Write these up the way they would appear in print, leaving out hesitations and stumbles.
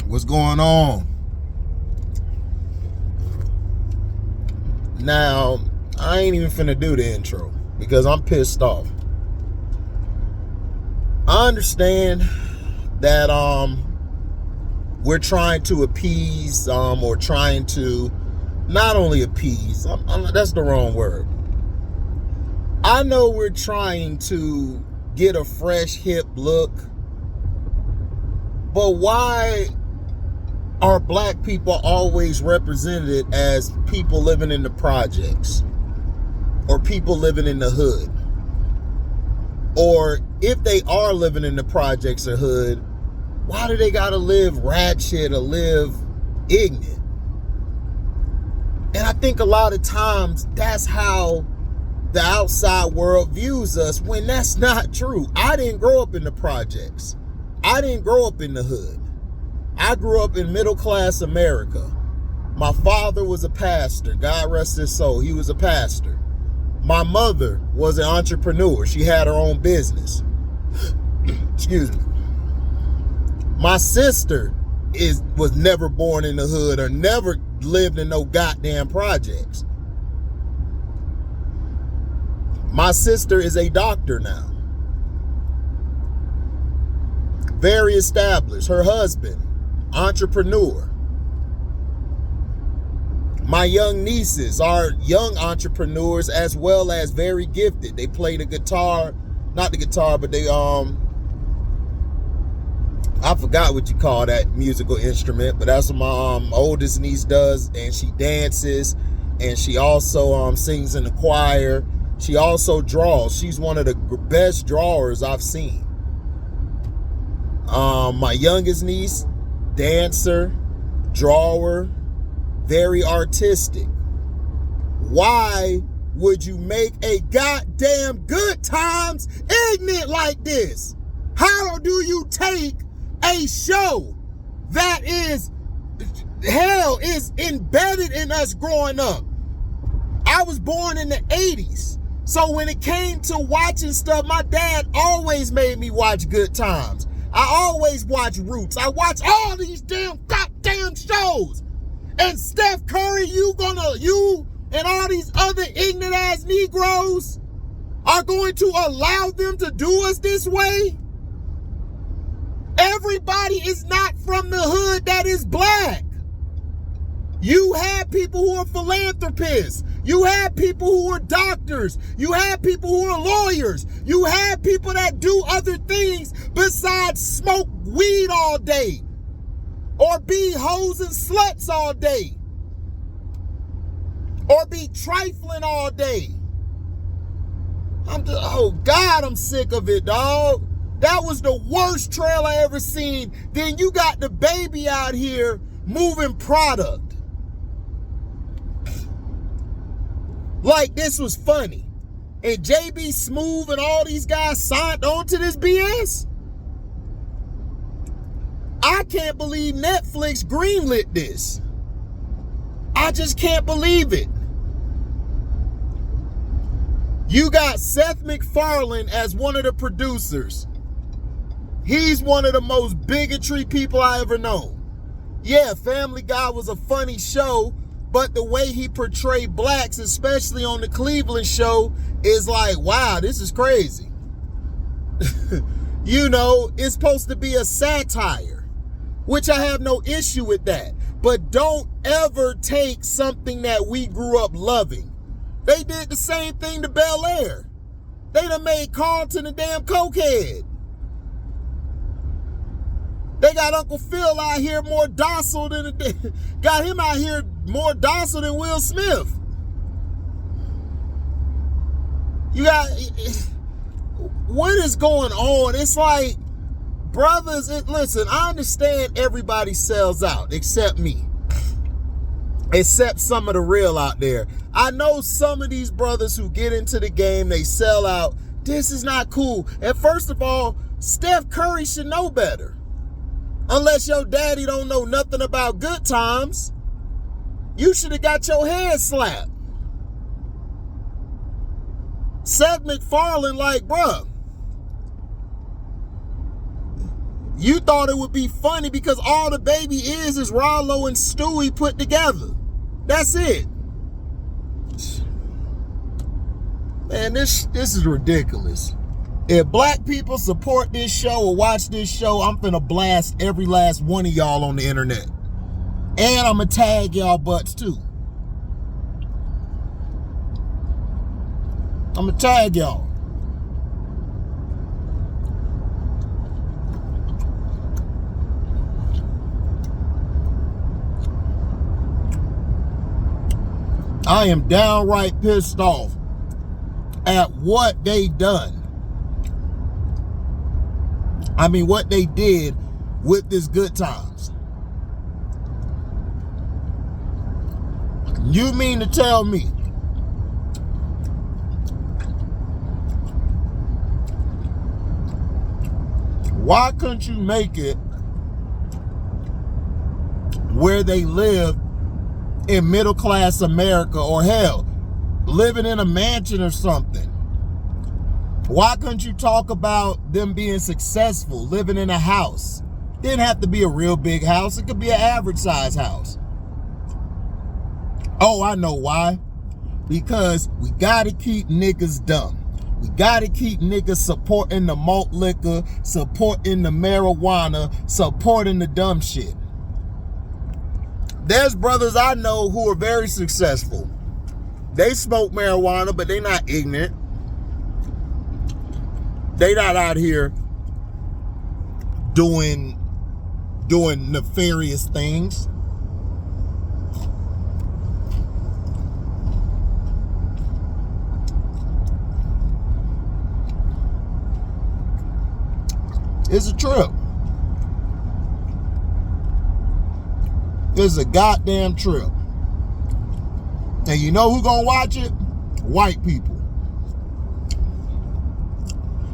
What's going on? Now, I ain't even finna do the intro because I'm pissed off. I understand that we're trying to appease or trying to not only appease, that's the wrong word. I know we're trying to get a fresh hip look, but why are black people always represented as people living in the projects or people living in the hood? Or if they are living in the projects or hood, why do they gotta live ratchet or live ignorant? And I think a lot of times that's how the outside world views us, when that's not true. I didn't grow up in the projects. I didn't grow up in the hood. I grew up in middle-class America. My father was a pastor. God rest his soul. He was a pastor. My mother was an entrepreneur. She had her own business. Excuse me. My sister was never born in the hood or never lived in no goddamn projects. My sister is a doctor now. Very established. Her husband, entrepreneur. My young nieces are young entrepreneurs as well as very gifted. They play the guitar, not the guitar, but they I forgot what you call that musical instrument, but that's what my oldest niece does, and she dances, and she also sings in the choir. She also draws. She's one of the best drawers I've seen. My youngest niece, dancer, drawer, very artistic. Why would you make a goddamn Good Times ignorant like this? How do you take a show that is embedded in us growing up? I was born in the 80s. So when it came to watching stuff, my dad always made me watch Good Times. I always watch Roots. I watch all these damn goddamn shows. And Steph Curry, you and all these other ignorant ass Negroes are going to allow them to do us this way? Everybody is not from the hood that is black. You have people who are philanthropists. You have people who are doctors. You have people who are lawyers. You have people that do other things besides smoke weed all day or be hoes and sluts all day or be trifling all day. Oh God, I'm sick of it, dog. That was the worst trail I ever seen. Then you got the baby out here moving product. Like this was funny. And JB Smooth and all these guys signed on to this BS? I can't believe Netflix greenlit this. I just can't believe it. You got Seth MacFarlane as one of the producers. He's one of the most bigotry people I ever known. Yeah, Family Guy was a funny show, but the way he portrayed blacks, especially on the Cleveland show, is like, wow, this is crazy. You know, it's supposed to be a satire, which I have no issue with that. But don't ever take something that we grew up loving. They did the same thing to Bel Air. They done made Carlton a damn cokehead. They got Uncle Phil out here more docile than got him out here more docile than Will Smith. You got, what is going on? It's like, brothers, listen, I understand everybody sells out except me. Except some of the real out there. I know some of these brothers who get into the game, they sell out. This is not cool. And first of all, Steph Curry should know better. Unless your daddy don't know nothing about Good Times, you should have got your head slapped. Seth MacFarlane, like, bruh, You thought it would be funny because all the baby is Rollo and Stewie put together. That's it. Man, this is ridiculous. If black people support this show or watch this show, I'm finna blast every last one of y'all on the internet. And I'm gonna tag y'all butts too. I'm gonna tag y'all. I am downright pissed off at what they done. I mean, what they did with this Good Times. You mean to tell me why couldn't you make it where they live in middle class America, or hell, living in a mansion or something? Why couldn't you talk about them being successful, living in a house? Didn't have to be a real big house. It could be an average size house. Oh, I know why. Because we gotta keep niggas dumb. We gotta keep niggas supporting the malt liquor, supporting the marijuana, supporting the dumb shit. There's brothers I know who are very successful. They smoke marijuana, but they not ignorant. They not out here doing nefarious things. It's a trip. It's a goddamn trip. And you know who gonna watch it? White people.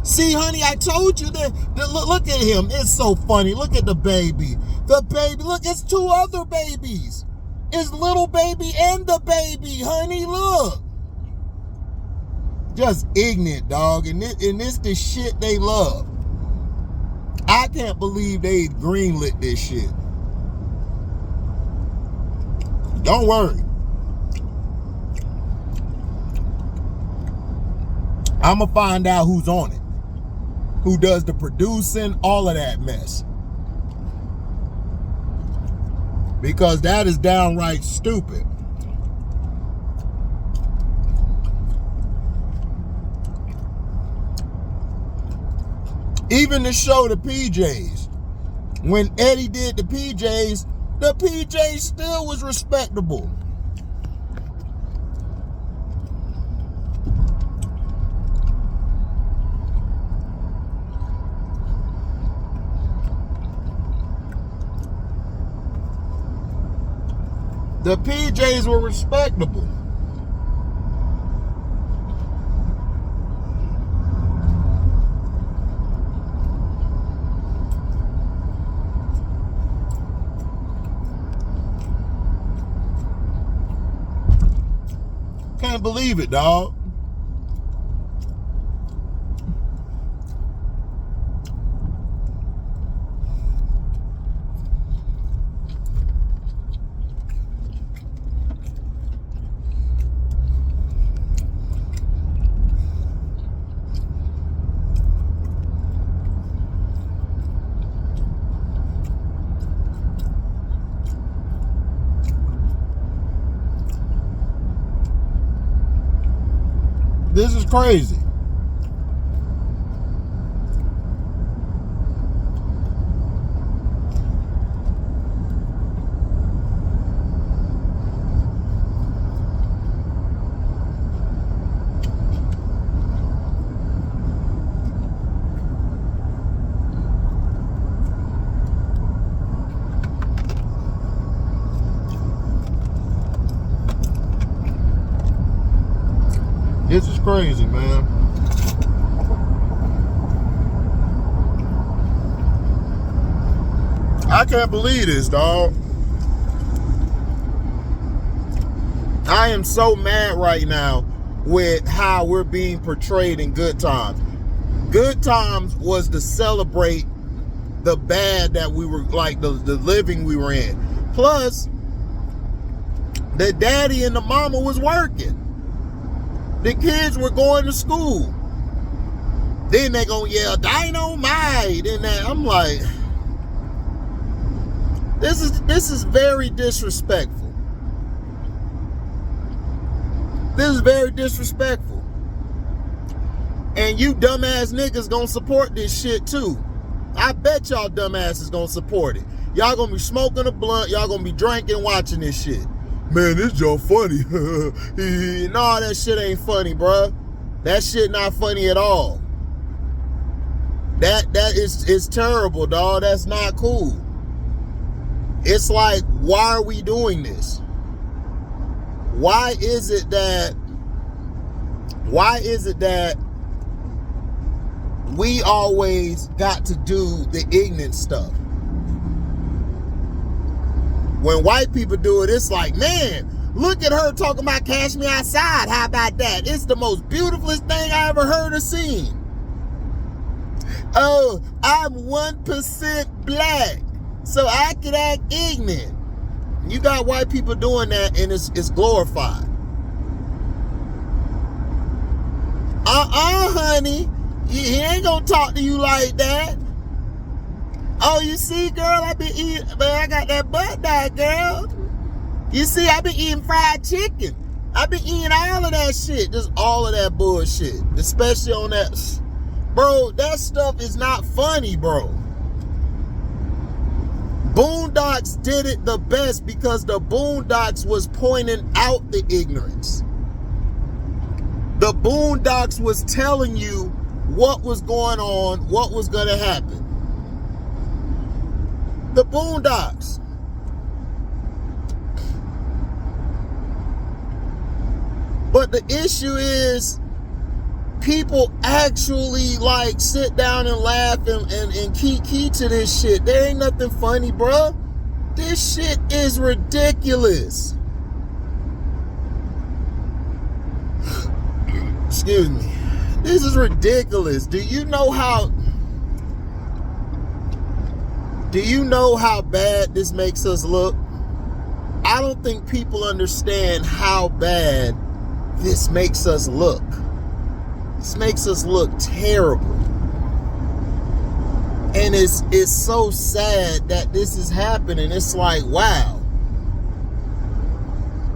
See, honey, I told you that look at him. It's so funny. Look at the baby. The baby. Look, it's two other babies. It's little baby and the baby, honey. Look. Just ignorant, dog. And this the shit they love. I can't believe they greenlit this shit. Don't worry. I'm going to find out who's on it. Who does the producing, all of that mess. Because that is downright stupid. Even to show the PJs. When Eddie did the PJs still was respectable. The PJs were respectable. Can't believe it, dog. This is crazy. This is crazy, man. I can't believe this, dog. I am so mad right now with how we're being portrayed in Good Times. Good Times was to celebrate the bad that we were, like the living we were in. Plus, the daddy and the mama was working. The kids were going to school. Then they gonna yell dynamite and that. I'm like, this is very disrespectful. This is very disrespectful. And you dumbass niggas gonna support this shit too. I bet y'all dumbasses gonna support it. Y'all gonna be smoking a blunt, y'all gonna be drinking, watching this shit. Man, this joke funny. No, that shit ain't funny, bruh. That shit not funny at all. That is terrible, dog. That's not cool. It's like, why are we doing this? Why is it that we always got to do the ignorant stuff? When white people do it, it's like, man, look at her talking about Cash Me Outside. How about that? It's the most beautifulest thing I ever heard or seen. Oh, I'm 1% black, so I can act ignorant. You got white people doing that, and it's glorified. Honey, he ain't gonna talk to you like that. Oh, you see, girl, I been eating, man, I got that butt diet, girl. You see, I been eating fried chicken. I been eating all of that shit, just all of that bullshit, especially on that. Bro, that stuff is not funny, bro. Boondocks did it the best because the Boondocks was pointing out the ignorance. The Boondocks was telling you what was going on, what was going to happen. The Boondocks. But the issue is, people actually like sit down and laugh and key to this shit. There ain't nothing funny, bruh. This shit is ridiculous. Excuse me. This is ridiculous. Do you know how bad this makes us look? I don't think people understand how bad this makes us look. This makes us look terrible. And it's so sad that this is happening. It's like, wow.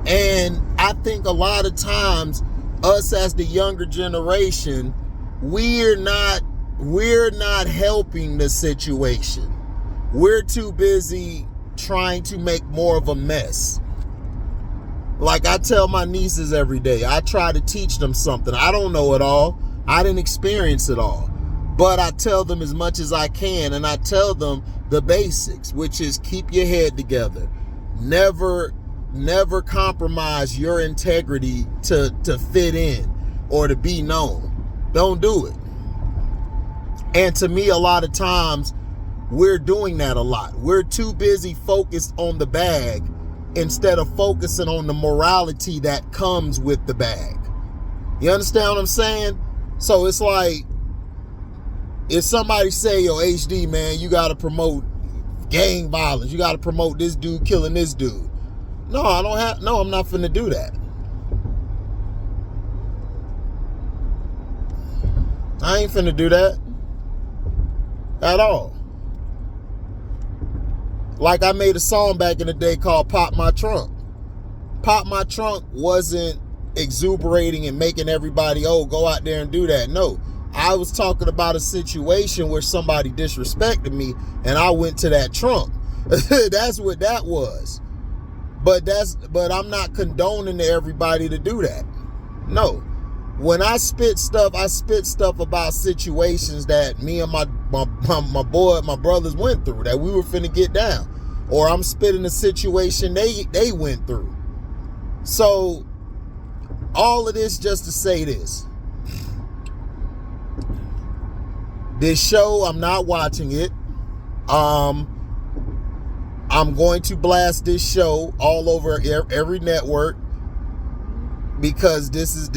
And I think a lot of times, us as the younger generation, we're not helping the situation. We're too busy trying to make more of a mess. Like I tell my nieces every day, I try to teach them something. I don't know it all. I didn't experience it all. But I tell them as much as I can, and I tell them the basics, which is keep your head together. Never compromise your integrity to fit in or to be known. Don't do it. And to me, a lot of times, we're doing that a lot. We're too busy focused on the bag instead of focusing on the morality that comes with the bag. You understand what I'm saying? So it's like, if somebody say, yo, HD, man, you got to promote gang violence. You got to promote this dude killing this dude. No, I'm not finna do that. I ain't finna do that at all. Like I made a song back in the day called Pop My Trunk. Pop My Trunk wasn't exuberating and making everybody, oh, go out there and do that. No, I was talking about a situation where somebody disrespected me and I went to that trunk. That's what that was. But I'm not condoning to everybody to do that. No. When I spit stuff about situations that me and my brothers went through, that we were finna get down. Or I'm spitting a situation they went through. So all of this just to say this. This show, I'm not watching it. I'm going to blast this show all over every network because this is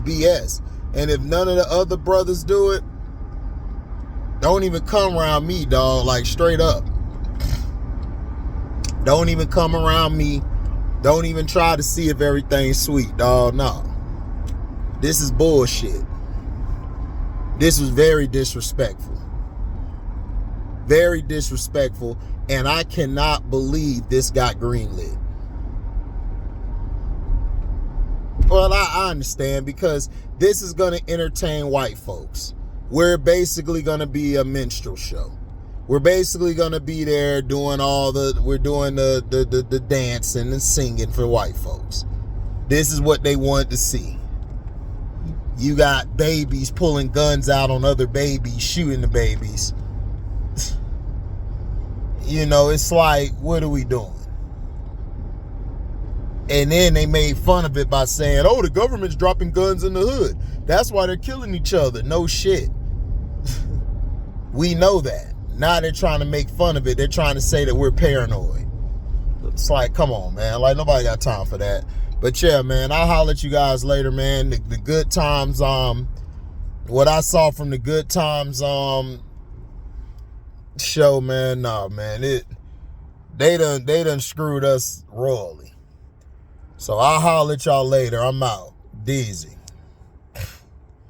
BS. And if none of the other brothers do it, Don't even come around me, dog. Like, straight up. Don't even come around me. Don't even try to see if everything's sweet, dog. No. This is bullshit. This was very disrespectful. Very disrespectful. And I cannot believe this got greenlit. Well, I understand, because this is going to entertain white folks. We're basically going to be a minstrel show. We're basically going to be there doing we're doing the dancing and singing for white folks. This is what they want to see. You got babies pulling guns out on other babies, shooting the babies. You know, it's like, what are we doing? And then they made fun of it by saying, oh, the government's dropping guns in the hood. That's why they're killing each other. No shit. We know that. Now they're trying to make fun of it. They're trying to say that we're paranoid. It's like, come on, man. Like, nobody got time for that. But yeah, man, I'll holler at you guys later, man. The Good Times, what I saw from the Good Times show, man, nah, man, they done screwed us royally. So I'll holler at y'all later. I'm out. Deezy.